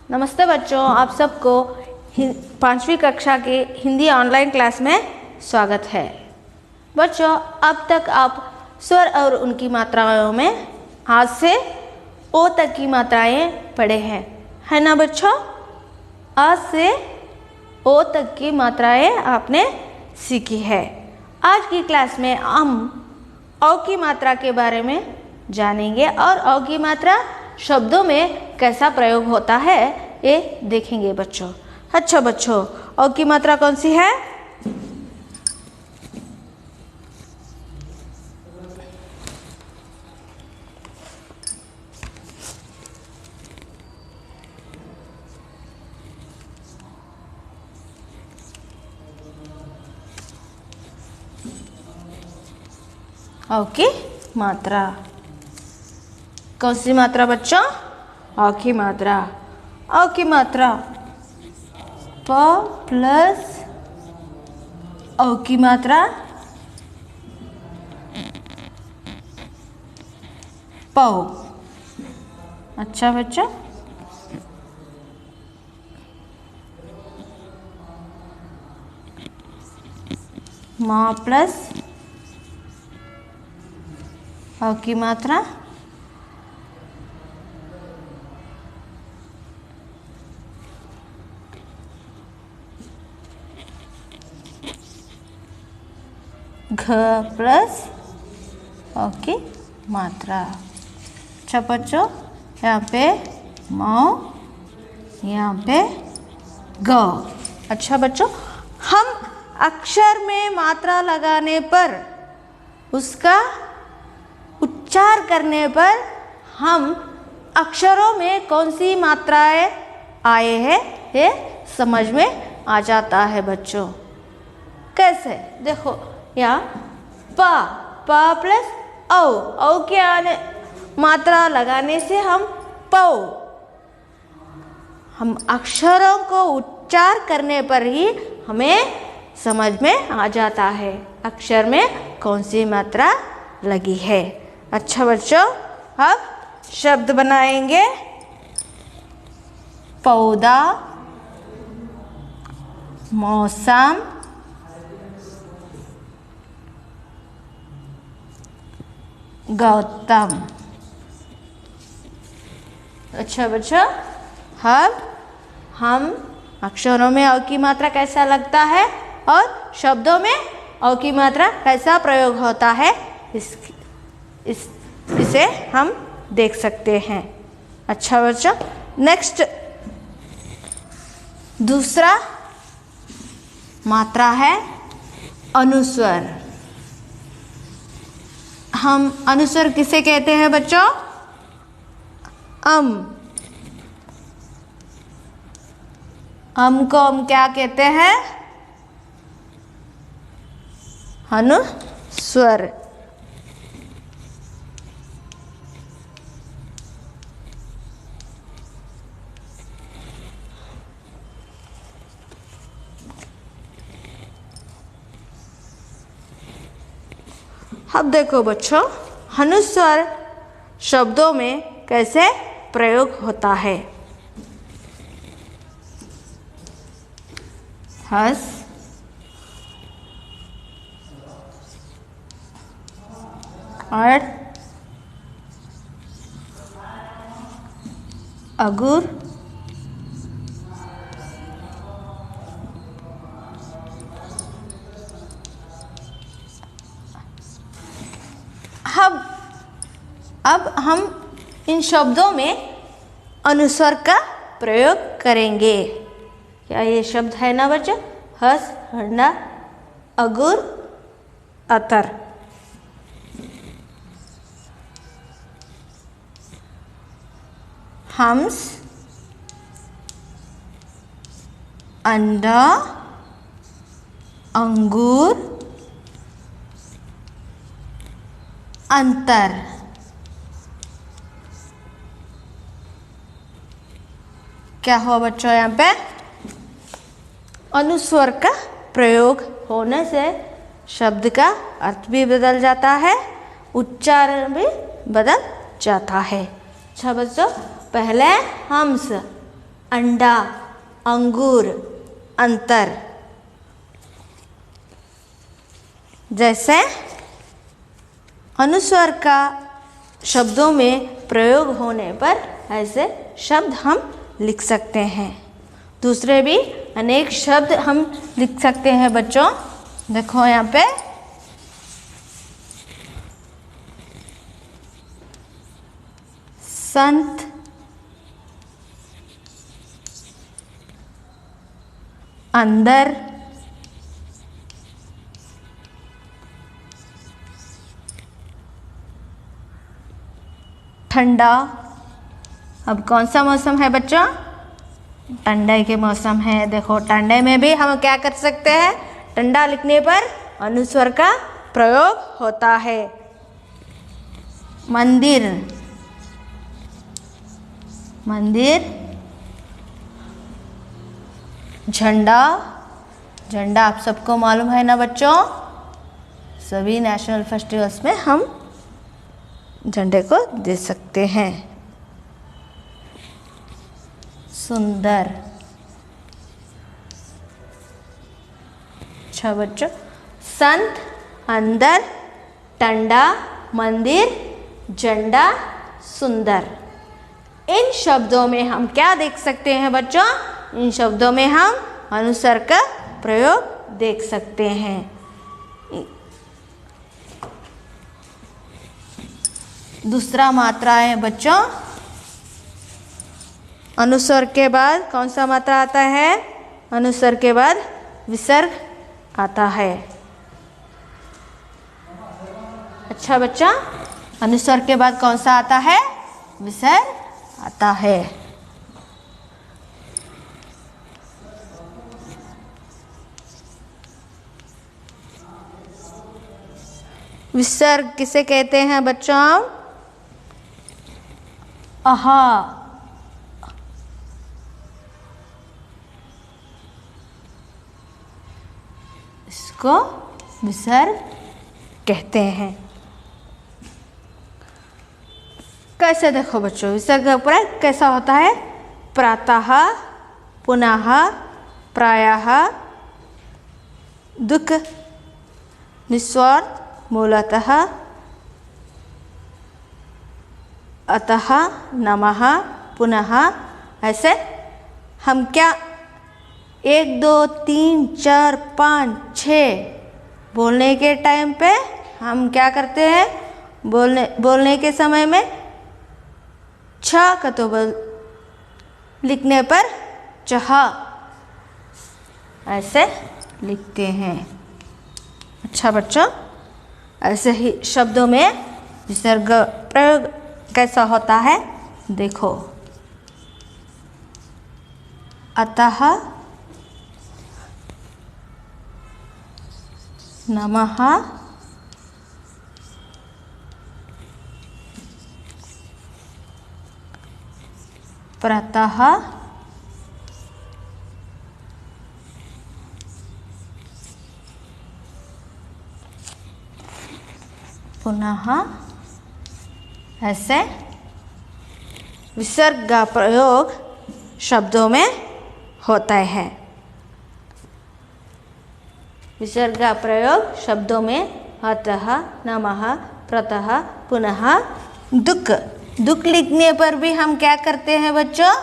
नमस्ते बच्चों, आप सबको पांचवी कक्षा के हिंदी ऑनलाइन क्लास में स्वागत है। बच्चों, अब तक आप स्वर और उनकी मात्राओं में आज से ओ तक की मात्राएं पढ़े हैं, है ना बच्चों? आज से ओ तक की मात्राएं आपने सीखी है। आज की क्लास में हम औ की मात्रा के बारे में जानेंगे और औ की मात्रा शब्दों में कैसा प्रयोग होता है ये देखेंगे बच्चों। अच्छा बच्चों, औ की मात्रा कौन सी है? औ की मात्रा कौन सी मात्रा बच्चों? औ की मात्रा। औ की मात्रा प प्लस औ की मात्रा पौ। अच्छा बच्चों, माँ प्लस औ की मात्रा घ प्लस औ की मात्रा। अच्छा बच्चों, यहाँ पे मौ, यहाँ पे ग। अच्छा बच्चों, हम अक्षर में मात्रा लगाने पर, उसका उच्चार करने पर हम अक्षरों में कौन सी मात्राएं आए हैं ये समझ में आ जाता है बच्चों। कैसे? देखो यहाँ प प्लस औ के आने मात्रा लगाने से हम पौ, हम अक्षरों को उच्चार करने पर ही हमें समझ में आ जाता है अक्षर में कौन सी मात्रा लगी है। अच्छा बच्चों, अब शब्द बनाएंगे। पौधा, मौसम, गौतम। अच्छा बच्चों, अब हम अक्षरों में औ की मात्रा कैसा लगता है और शब्दों में औ की मात्रा कैसा प्रयोग होता है इसे हम देख सकते हैं। अच्छा बच्चों, नेक्स्ट दूसरा मात्रा है अनुस्वर। हम अनुस्वर किसे कहते हैं बच्चों? को हम क्या कहते हैं? अनुस्वर। अब देखो बच्चों, अनुस्वर शब्दों में कैसे प्रयोग होता है। हस, और अगुर, अब हम इन शब्दों में अनुस्वर का प्रयोग करेंगे। क्या ये शब्द है ना बच्चों? हस, हरना, अगुर, अतर। हंस, अंडा, अंगूर, अंतर। क्या हुआ बच्चों? यहाँ पे अनुस्वर का प्रयोग होने से शब्द का अर्थ भी बदल जाता है, उच्चारण भी बदल जाता है। अच्छा बच्चों, पहले हंस, अंडा, अंगूर, अंतर। जैसे अनुस्वर का शब्दों में प्रयोग होने पर ऐसे शब्द हम लिख सकते हैं। दूसरे भी अनेक शब्द हम लिख सकते हैं बच्चों। देखो यहाँ पे संत, अंदर, ठंडा। अब कौन सा मौसम है बच्चों? ठंडे के मौसम है। देखो ठंडे में भी हम क्या कर सकते हैं? ठंडा लिखने पर अनुस्वर का प्रयोग होता है। मंदिर, मंदिर, झंडा, झंडा आप सबको मालूम है ना बच्चों? सभी नेशनल फेस्टिवल्स में हम झंडे को दे सकते हैं। सुंदर। अच्छा बच्चों, संत, अंदर, ठंडा, मंदिर, झंडा, सुंदर। इन शब्दों में हम क्या देख सकते हैं बच्चों? इन शब्दों में हम अनुस्वर का प्रयोग देख सकते हैं। दूसरा मात्रा है बच्चों, अनुस्वर के बाद कौन सा मात्रा आता है? अनुस्वर के बाद विसर्ग आता है। अच्छा बच्चा, अनुस्वर के बाद कौन सा आता है? विसर्ग आता है। विसर्ग किसे कहते हैं बच्चों? आहा, इसको विसर्ग कहते हैं। कैसे? देखो बच्चों, विसर्ग का प्रयोग कैसा होता है? प्रातः, पुनः, प्रायः, दुख, निस्वार्थ, मूलतः, अतः, नमः, पुनः। ऐसे हम क्या 1 2 3 4 5 6 बोलने के टाइम पे हम क्या करते हैं? बोलने के समय में छ का तो लिखने पर चह ऐसे लिखते हैं। अच्छा बच्चों, ऐसे ही शब्दों में विसर्ग प्रयोग कैसा होता है? देखो, अतः, नमः, प्रतः, पुनः। ऐसे विसर्ग का प्रयोग शब्दों में होता है। विसर्ग का प्रयोग शब्दों में अतः, नमः, प्रतः, पुनः। दुख, दुख लिखने पर भी हम क्या करते हैं बच्चों?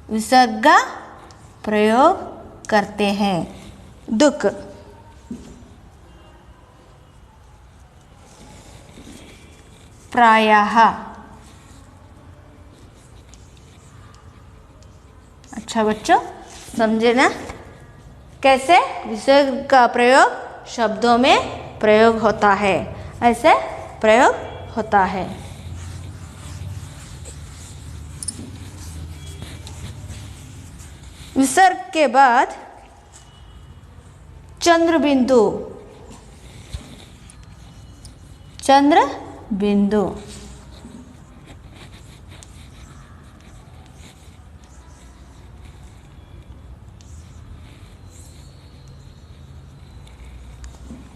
विसर्ग का प्रयोग करते हैं। दुख। प्रायः। अच्छा बच्चों, समझे ना कैसे विसर्ग का प्रयोग शब्दों में प्रयोग होता है? ऐसे प्रयोग होता है। विसर्ग के बाद चंद्र बिंदु, चंद्र बिंदु।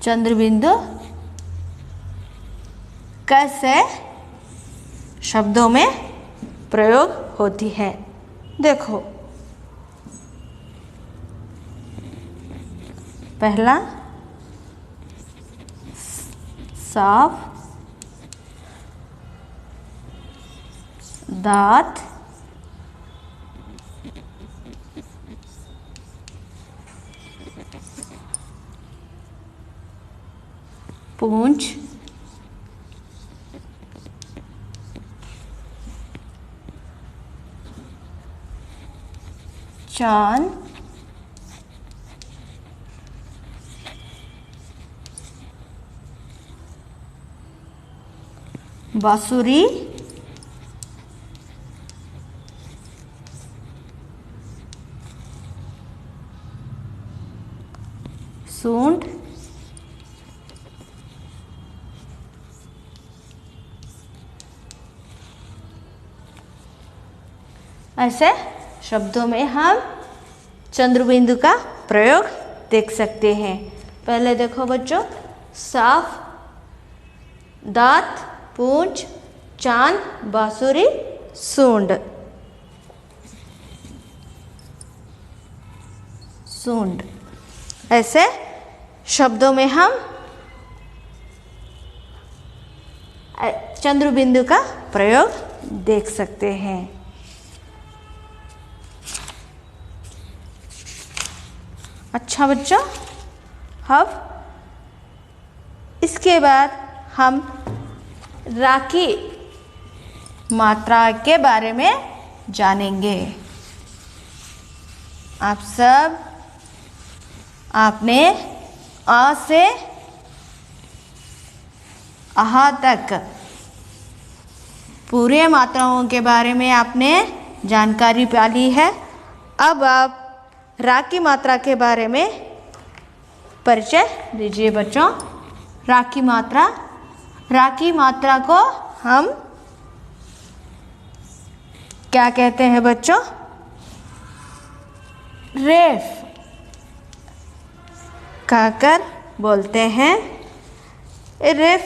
चंद्र बिंदु कैसे शब्दों में प्रयोग होती है? देखो, पहला साफ, दांत, पूंछ, चांद, बांसुरी, सूंड, ऐसे शब्दों में हम चंद्रबिंदु का प्रयोग देख सकते हैं। पहले देखो बच्चों, साफ, दांत, पूंछ, चांद, बांसुरी, सूंड। सूंड, ऐसे शब्दों में हम चंद्रबिंदु का प्रयोग देख सकते हैं। अच्छा बच्चों, अब इसके बाद हम राखी मात्रा के बारे में जानेंगे। आप सब आपने आ से आहा तक पूरे मात्राओं के बारे में आपने जानकारी पा ली है। अब आप रा की मात्रा के बारे में परिचय दीजिए बच्चों। रा की मात्रा को हम क्या कहते हैं बच्चों? रेफ कहकर बोलते हैं। रेफ,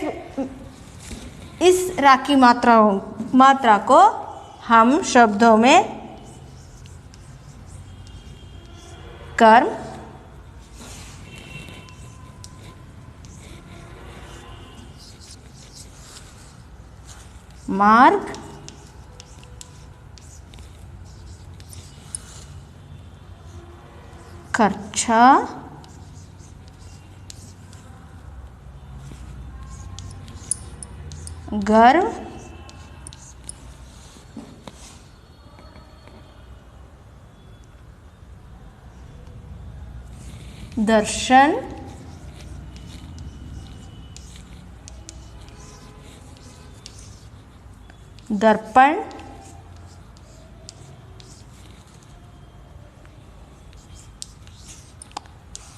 इस रा की मात्रा को हम शब्दों में कर्म, मार्ग, खर्चा, गर्व, दर्शन, दर्पण,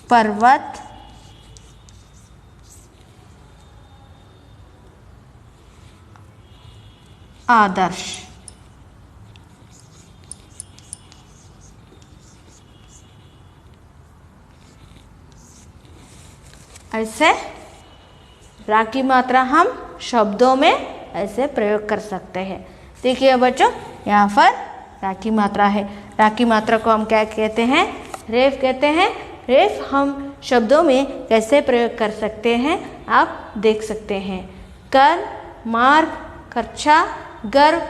पर्वत, आदर्श। ऐसे रा की मात्रा हम शब्दों में ऐसे प्रयोग कर सकते हैं। देखिए बच्चों, यहाँ पर रा की मात्रा है। रा की मात्रा को हम क्या कहते हैं? रेफ कहते हैं। रेफ हम शब्दों में कैसे प्रयोग कर सकते हैं आप देख सकते हैं। कर, मार्ग, कक्षा, गर्व,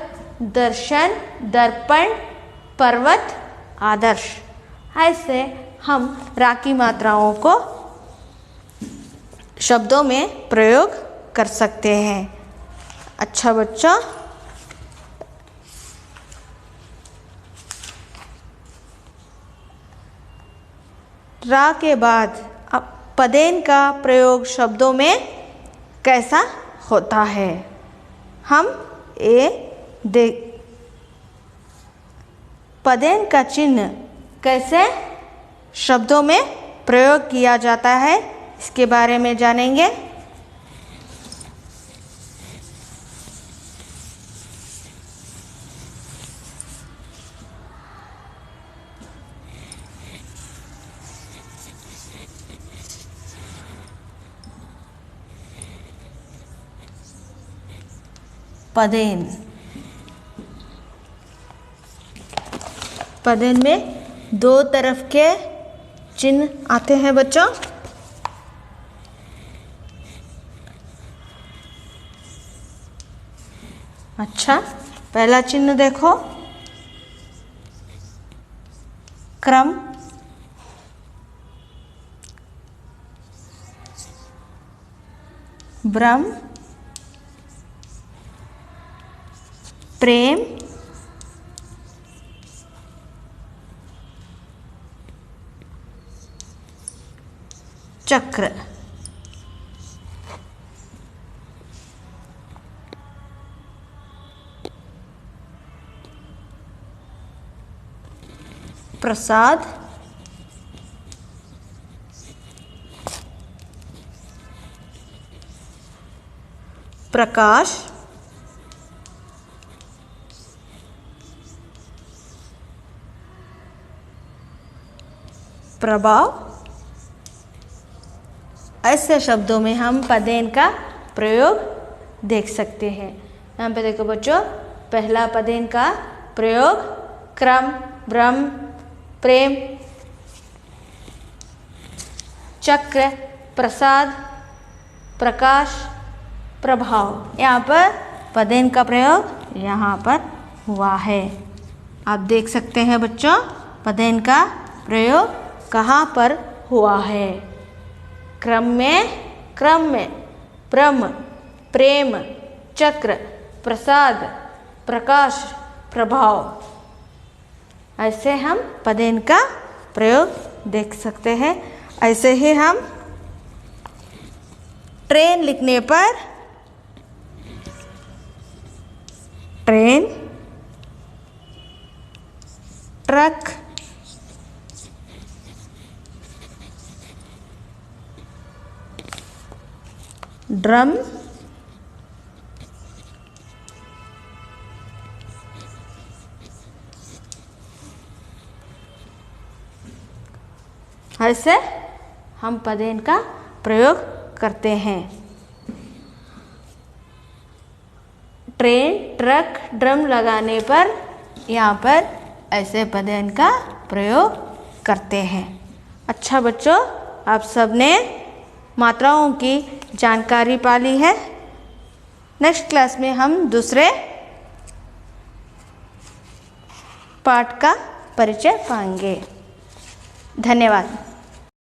दर्शन, दर्पण, पर्वत, आदर्श। ऐसे हम रा की मात्राओं को शब्दों में प्रयोग कर सकते हैं। अच्छा बच्चों, रा के बाद अब पदेन का प्रयोग शब्दों में कैसा होता है हम देख। पदेन का चिन्ह कैसे शब्दों में प्रयोग किया जाता है इसके बारे में जानेंगे। पदेन पदेन में दो तरफ के चिन्ह आते हैं बच्चों। अच्छा, पहला चिन्ह देखो, क्रम, ब्रह्म, प्रेम, चक्र। प्रसाद, प्रकाश, प्रभाव। ऐसे शब्दों में हम पदेन का प्रयोग देख सकते हैं। यहाँ पे देखो बच्चों, पहला पदेन का प्रयोग क्रम, ब्रह्म, प्रेम, चक्र, प्रसाद, प्रकाश, प्रभाव। यहाँ पर पदेन का प्रयोग यहाँ पर हुआ है। आप देख सकते हैं बच्चों, पदेन का प्रयोग कहाँ पर हुआ है। क्रम में, ब्रह्म, प्रेम, चक्र, प्रसाद, प्रकाश, प्रभाव। ऐसे हम पदेन का प्रयोग देख सकते हैं। ऐसे ही हम ट्रेन लिखने पर ट्रेन, ट्रक, ड्रम, ऐसे हम पदेन का प्रयोग करते हैं। ट्रेन, ट्रक, ड्रम लगाने पर यहाँ पर ऐसे पदेन का प्रयोग करते हैं। अच्छा बच्चों, आप सबने मात्राओं की जानकारी पा ली है। नेक्स्ट क्लास में हम दूसरे पाठ का परिचय पाएंगे। धन्यवाद।